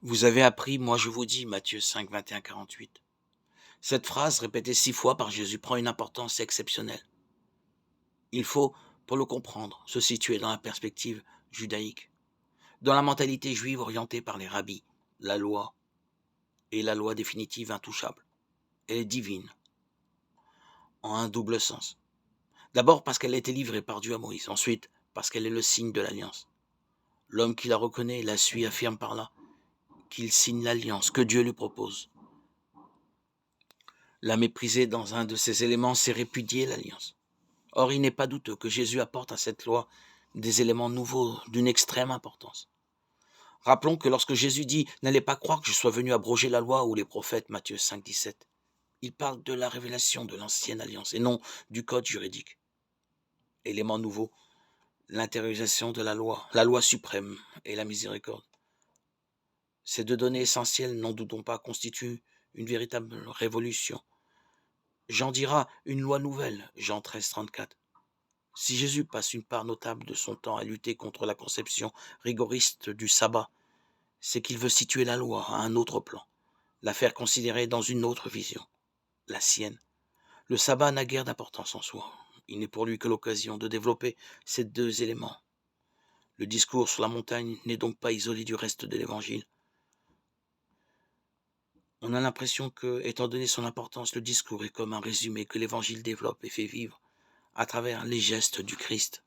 Vous avez appris, moi je vous dis, Matthieu 5, 21, 48. Cette phrase, répétée 6 fois par Jésus, prend une importance exceptionnelle. Il faut, pour le comprendre, se situer dans la perspective judaïque, dans la mentalité juive orientée par les rabbis. La loi est la loi définitive intouchable. Elle est divine, en un double sens. D'abord parce qu'elle a été livrée par Dieu à Moïse, ensuite parce qu'elle est le signe de l'alliance. L'homme qui la reconnaît, la suit, affirme par là qu'il signe l'alliance que Dieu lui propose. La mépriser dans un de ses éléments, c'est répudier l'alliance. Or, il n'est pas douteux que Jésus apporte à cette loi des éléments nouveaux d'une extrême importance. Rappelons que lorsque Jésus dit « N'allez pas croire que je sois venu abroger la loi ou les prophètes » Matthieu 5, 17, il parle de la révélation de l'ancienne alliance et non du code juridique. Élément nouveau, l'intériorisation de la loi suprême et la miséricorde. Ces deux données essentielles, n'en doutons pas, constituent une véritable révolution. Jean dira une loi nouvelle, Jean 13, 34. Si Jésus passe une part notable de son temps à lutter contre la conception rigoriste du sabbat, c'est qu'il veut situer la loi à un autre plan, la faire considérer dans une autre vision, la sienne. Le sabbat n'a guère d'importance en soi. Il n'est pour lui que l'occasion de développer ces deux éléments. Le discours sur la montagne n'est donc pas isolé du reste de l'évangile. On a l'impression que, étant donné son importance, le discours est comme un résumé que l'évangile développe et fait vivre à travers les gestes du Christ.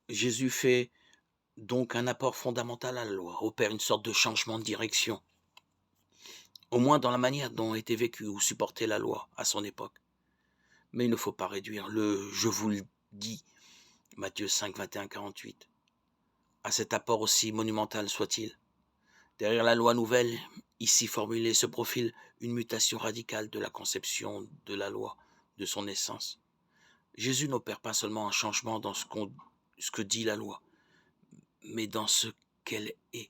Jésus fait donc un apport fondamental à la loi, opère une sorte de changement de direction, au moins dans la manière dont était vécue ou supportée la loi à son époque. Mais il ne faut pas réduire le « je vous le dis » Matthieu 5, 21, 48 à cet apport aussi monumental soit-il. Derrière la loi nouvelle, ici formulée, se profile une mutation radicale de la conception de la loi, de son essence. Jésus n'opère pas seulement un changement dans ce que dit la loi, mais dans ce qu'elle est.